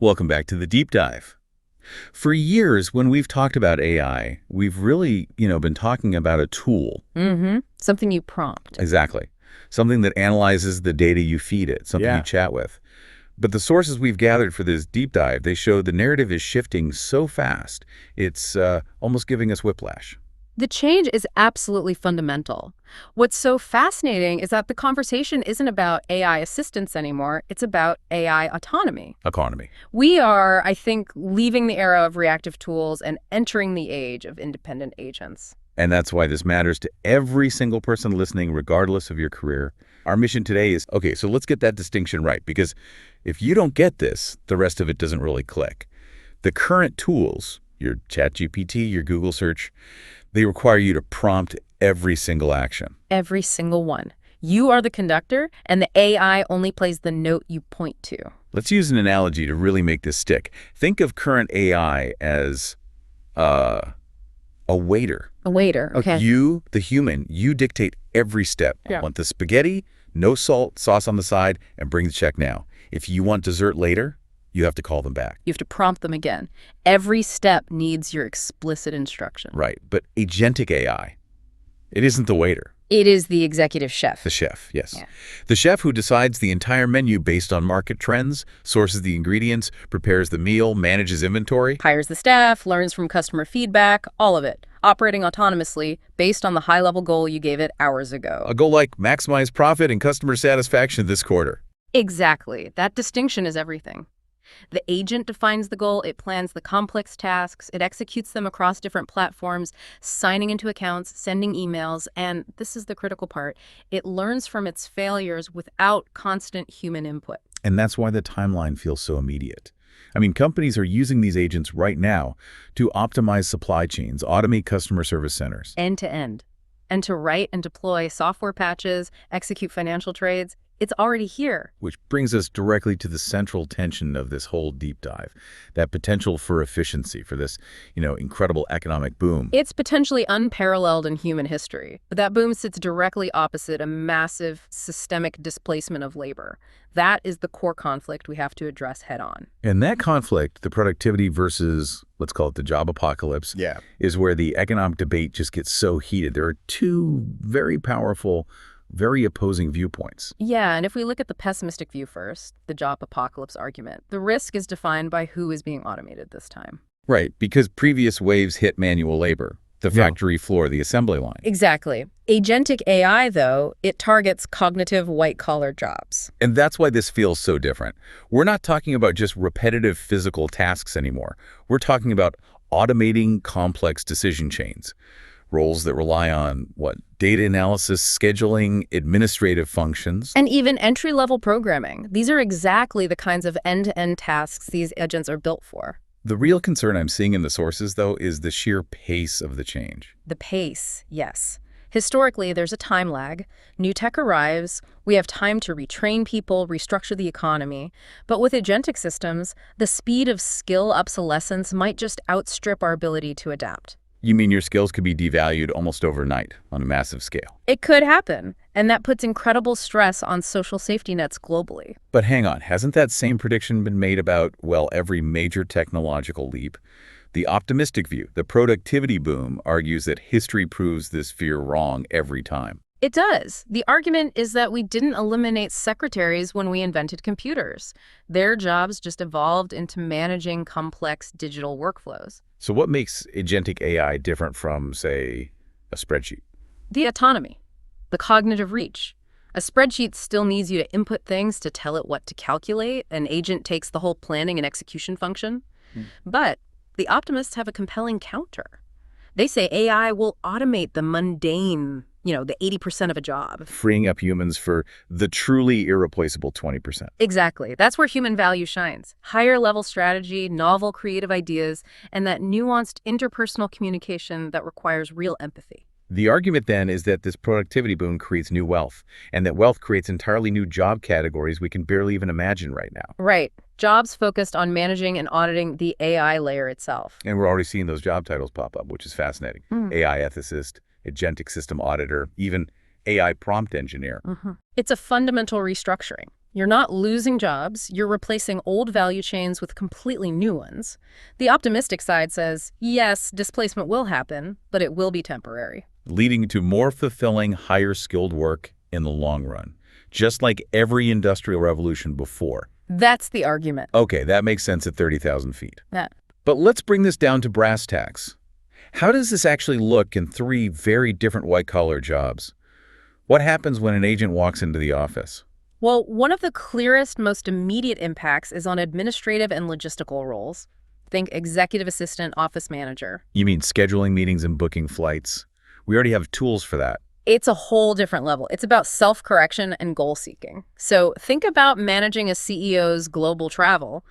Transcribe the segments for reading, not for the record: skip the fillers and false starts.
Welcome back to the deep dive. For years, when we've talked about AI, we've really, been talking about a tool. Something you prompt. Exactly. Something that analyzes the data you feed it, something you chat with. But the sources we've gathered for this deep dive, they show the narrative is shifting so fast, it's almost giving us whiplash. The change is absolutely fundamental. What's so fascinating is that the conversation isn't about AI assistance anymore. It's about AI autonomy. Economy. We are, I think, leaving the era of reactive tools and entering the age of independent agents. And that's why this matters to every single person listening, regardless of your career. Our mission today is, okay, so let's get that distinction right, because if you don't get this, the rest of it doesn't really click. The current tools, your ChatGPT, your Google search, they require you to prompt every single action. Every single one. You are the conductor, and the AI only plays the note you point to. Let's use an analogy to really make this stick. Think of current AI as a waiter. A waiter, okay. You, the human, you dictate every step. Yeah. I want the spaghetti, no salt, sauce on the side, and bring the check now. If you want dessert later, you have to call them back. You have to prompt them again. Every step needs your explicit instruction. Right, but agentic AI, it isn't the waiter. It is the executive chef. The chef, yes. Yeah. The chef who decides the entire menu based on market trends, sources the ingredients, prepares the meal, manages inventory. Hires the staff, learns from customer feedback, all of it, operating autonomously based on the high-level goal you gave it hours ago. A goal like maximize profit and customer satisfaction this quarter. Exactly. That distinction is everything. The agent defines the goal, it plans the complex tasks, it executes them across different platforms, signing into accounts, sending emails, and this is the critical part, it learns from its failures without constant human input. And that's why the timeline feels so immediate. I mean, companies are using these agents right now to optimize supply chains, automate customer service centers. End to end. And to write and deploy software patches, execute financial trades, it's already here. Which brings us directly to the central tension of this whole deep dive, that potential for efficiency, for this, incredible economic boom. It's potentially unparalleled in human history, but that boom sits directly opposite a massive systemic displacement of labor. That is the core conflict we have to address head on. And that conflict, the productivity versus, let's call it the job apocalypse, is where the economic debate just gets so heated. There are two very powerful, very opposing viewpoints. Yeah, and if we look at the pessimistic view first, the job apocalypse argument, the risk is defined by who is being automated this time. Right, because previous waves hit manual labor, the factory floor, the assembly line. Exactly. Agentic AI, though, it targets cognitive white-collar jobs. And that's why this feels so different. We're not talking about just repetitive physical tasks anymore. We're talking about automating complex decision chains. Roles that rely on, data analysis, scheduling, administrative functions. And even entry-level programming. These are exactly the kinds of end-to-end tasks these agents are built for. The real concern I'm seeing in the sources, though, is the sheer pace of the change. The pace, yes. Historically, there's a time lag. New tech arrives, we have time to retrain people, restructure the economy. But with agentic systems, the speed of skill obsolescence might just outstrip our ability to adapt. You mean your skills could be devalued almost overnight on a massive scale? It could happen, and that puts incredible stress on social safety nets globally. But hang on, hasn't that same prediction been made about, every major technological leap? The optimistic view, the productivity boom, argues that history proves this fear wrong every time. It does. The argument is that we didn't eliminate secretaries when we invented computers. Their jobs just evolved into managing complex digital workflows. So what makes agentic AI different from, say, a spreadsheet? The autonomy, the cognitive reach. A spreadsheet still needs you to input things to tell it what to calculate. An agent takes the whole planning and execution function. But the optimists have a compelling counter. They say AI will automate the mundane, the 80% of a job. Freeing up humans for the truly irreplaceable 20%. Exactly. That's where human value shines. Higher level strategy, novel creative ideas, and that nuanced interpersonal communication that requires real empathy. The argument then is that this productivity boom creates new wealth, and that wealth creates entirely new job categories we can barely even imagine right now. Right. Jobs focused on managing and auditing the AI layer itself. And we're already seeing those job titles pop up, which is fascinating. AI ethicist, agentic system auditor, even AI prompt engineer. It's a fundamental restructuring. You're not losing jobs, you're replacing old value chains with completely new ones. The optimistic side says, yes, displacement will happen, but it will be temporary. Leading to more fulfilling, higher-skilled work in the long run, just like every industrial revolution before. That's the argument. Okay, that makes sense at 30,000 feet. Yeah. But let's bring this down to brass tacks. How does this actually look in three very different white-collar jobs? What happens when an agent walks into the office? Well, one of the clearest, most immediate impacts is on administrative and logistical roles. Think executive assistant, office manager. You mean scheduling meetings and booking flights? We already have tools for that. It's a whole different level. It's about self-correction and goal-seeking. So think about managing a CEO's global travel.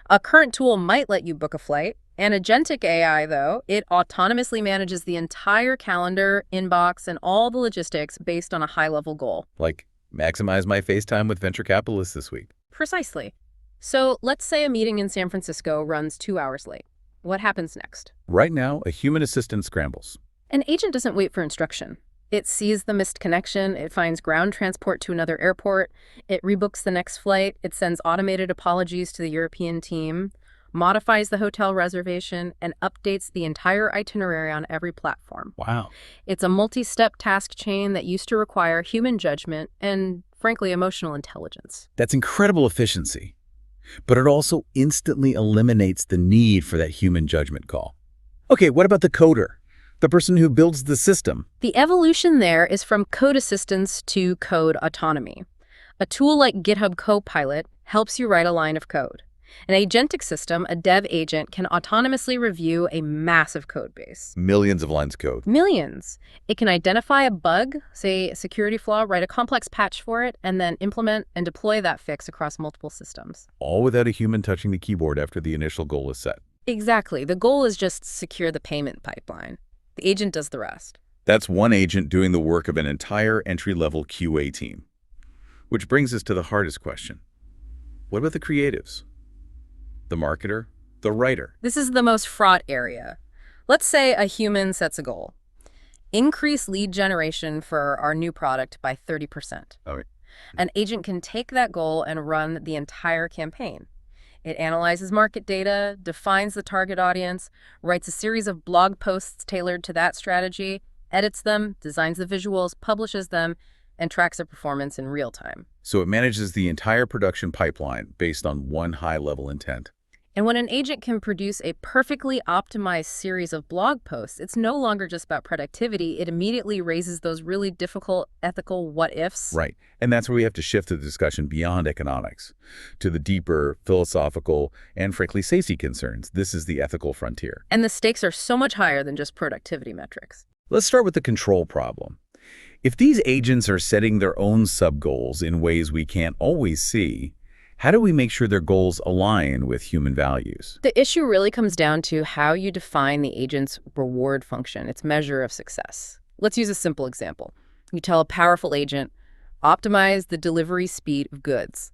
A current tool might let you book a flight. And Agentic AI, though, it autonomously manages the entire calendar, inbox, and all the logistics based on a high-level goal. Like, maximize my FaceTime with venture capitalists this week. Precisely. So let's say a meeting in San Francisco runs 2 hours late. What happens next? Right now, a human assistant scrambles. An agent doesn't wait for instruction. It sees the missed connection, it finds ground transport to another airport, it rebooks the next flight, it sends automated apologies to the European team, modifies the hotel reservation, and updates the entire itinerary on every platform. Wow. It's a multi-step task chain that used to require human judgment and, frankly, emotional intelligence. That's incredible efficiency. But it also instantly eliminates the need for that human judgment call. Okay, what about the coder? The person who builds the system? The evolution there is from code assistance to code autonomy. A tool like GitHub Copilot helps you write a line of code. An agentic system, a dev agent, can autonomously review a massive code base. Millions of lines of code. Millions. It can identify a bug, say a security flaw, write a complex patch for it, and then implement and deploy that fix across multiple systems. All without a human touching the keyboard after the initial goal is set. Exactly. The goal is just secure the payment pipeline. The agent does the rest. That's one agent doing the work of an entire entry-level QA team. Which brings us to the hardest question. What about the creatives? The marketer? The writer? This is the most fraught area. Let's say a human sets a goal. Increase lead generation for our new product by 30%. Okay. An agent can take that goal and run the entire campaign. It analyzes market data, defines the target audience, writes a series of blog posts tailored to that strategy, edits them, designs the visuals, publishes them, and tracks their performance in real time. So it manages the entire production pipeline based on one high-level intent. And when an agent can produce a perfectly optimized series of blog posts, it's no longer just about productivity. It immediately raises those really difficult ethical what-ifs. Right. And that's where we have to shift the discussion beyond economics to the deeper philosophical and, frankly, safety concerns. This is the ethical frontier. And the stakes are so much higher than just productivity metrics. Let's start with the control problem. If these agents are setting their own sub-goals in ways we can't always see, how do we make sure their goals align with human values? The issue really comes down to how you define the agent's reward function, its measure of success. Let's use a simple example. You tell a powerful agent, optimize the delivery speed of goods.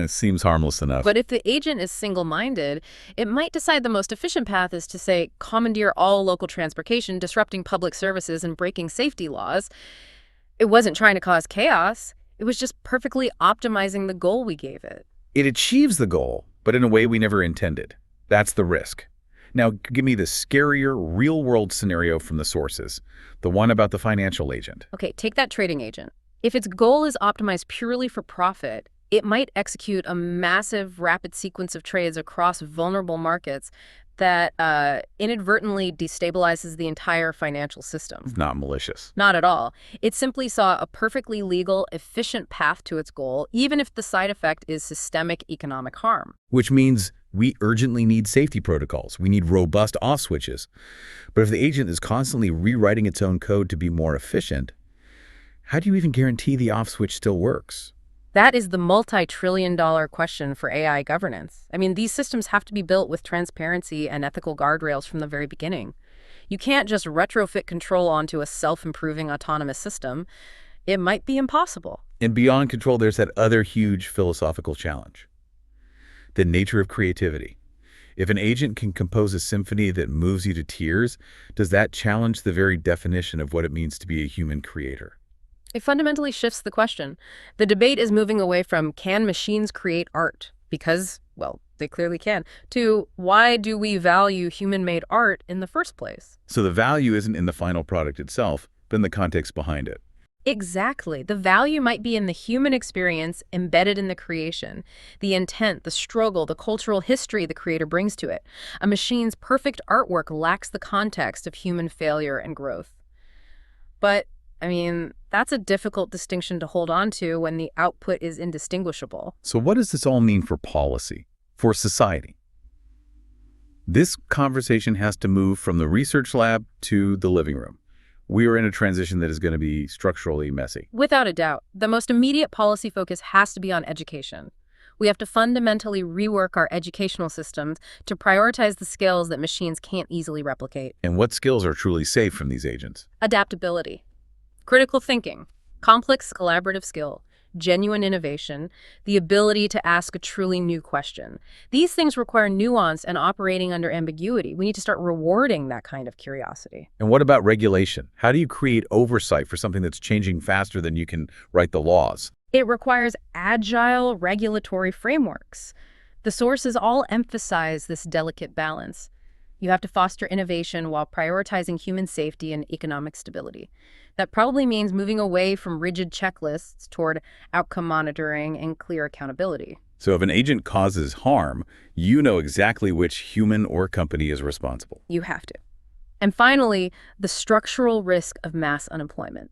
Seems harmless enough. But if the agent is single-minded, it might decide the most efficient path is to, say, commandeer all local transportation, disrupting public services and breaking safety laws. It wasn't trying to cause chaos. It was just perfectly optimizing the goal we gave it. It achieves the goal, but in a way we never intended. That's the risk. Now, give me the scarier, real-world scenario from the sources, the one about the financial agent. Okay, take that trading agent. If its goal is optimized purely for profit, it might execute a massive, rapid sequence of trades across vulnerable markets that inadvertently destabilizes the entire financial system. Not malicious. Not at all. It simply saw a perfectly legal, efficient path to its goal, even if the side effect is systemic economic harm. Which means we urgently need safety protocols. We need robust off switches. But if the agent is constantly rewriting its own code to be more efficient, how do you even guarantee the off switch still works? That is the multi-trillion-dollar question for AI governance. I mean, these systems have to be built with transparency and ethical guardrails from the very beginning. You can't just retrofit control onto a self-improving autonomous system. It might be impossible. And beyond control, there's that other huge philosophical challenge. The nature of creativity. If an agent can compose a symphony that moves you to tears, does that challenge the very definition of what it means to be a human creator? It fundamentally shifts the question. The debate is moving away from can machines create art? Because, well, they clearly can, to why do we value human-made art in the first place? So the value isn't in the final product itself, but in the context behind it. Exactly. The value might be in the human experience embedded in the creation, the intent, the struggle, the cultural history the creator brings to it. A machine's perfect artwork lacks the context of human failure and growth. But, I mean, that's a difficult distinction to hold on to when the output is indistinguishable. So what does this all mean for policy, for society? This conversation has to move from the research lab to the living room. We are in a transition that is going to be structurally messy. Without a doubt, the most immediate policy focus has to be on education. We have to fundamentally rework our educational systems to prioritize the skills that machines can't easily replicate. And what skills are truly safe from these agents? Adaptability, critical thinking, complex collaborative skill, genuine innovation, the ability to ask a truly new question. These things require nuance and operating under ambiguity. We need to start rewarding that kind of curiosity. And what about regulation? How do you create oversight for something that's changing faster than you can write the laws? It requires agile regulatory frameworks. The sources all emphasize this delicate balance. You have to foster innovation while prioritizing human safety and economic stability. That probably means moving away from rigid checklists toward outcome monitoring and clear accountability. So if an agent causes harm, you know exactly which human or company is responsible. You have to. And finally, the structural risk of mass unemployment.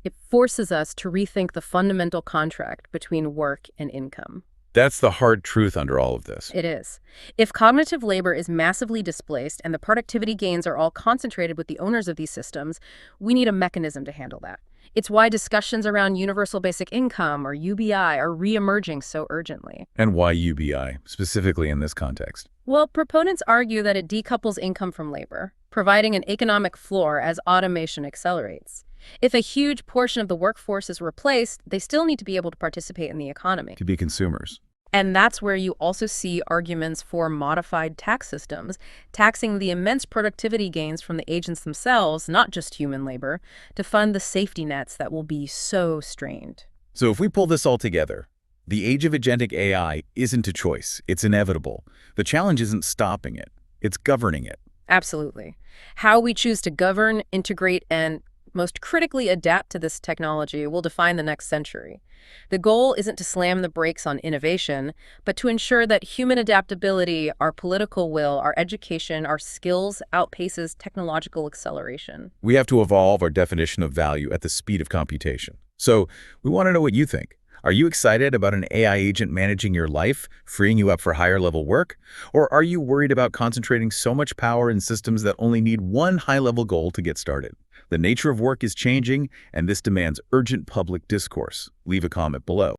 It forces us to rethink the fundamental contract between work and income. That's the hard truth under all of this. It is. If cognitive labor is massively displaced and the productivity gains are all concentrated with the owners of these systems, we need a mechanism to handle that. It's why discussions around universal basic income, or UBI, are re-emerging so urgently. And why UBI, specifically in this context? Well, proponents argue that it decouples income from labor, providing an economic floor as automation accelerates. If a huge portion of the workforce is replaced, they still need to be able to participate in the economy. To be consumers. And that's where you also see arguments for modified tax systems, taxing the immense productivity gains from the agents themselves, not just human labor, to fund the safety nets that will be so strained. So if we pull this all together, the age of agentic AI isn't a choice. It's inevitable. The challenge isn't stopping it. It's governing it. Absolutely. How we choose to govern, integrate, and most critically adapt to this technology will define the next century. The goal isn't to slam the brakes on innovation, but to ensure that human adaptability, our political will, our education, our skills outpaces technological acceleration. We have to evolve our definition of value at the speed of computation. So we want to know what you think. Are you excited about an AI agent managing your life, freeing you up for higher-level work? Or are you worried about concentrating so much power in systems that only need one high-level goal to get started? The nature of work is changing, and this demands urgent public discourse. Leave a comment below.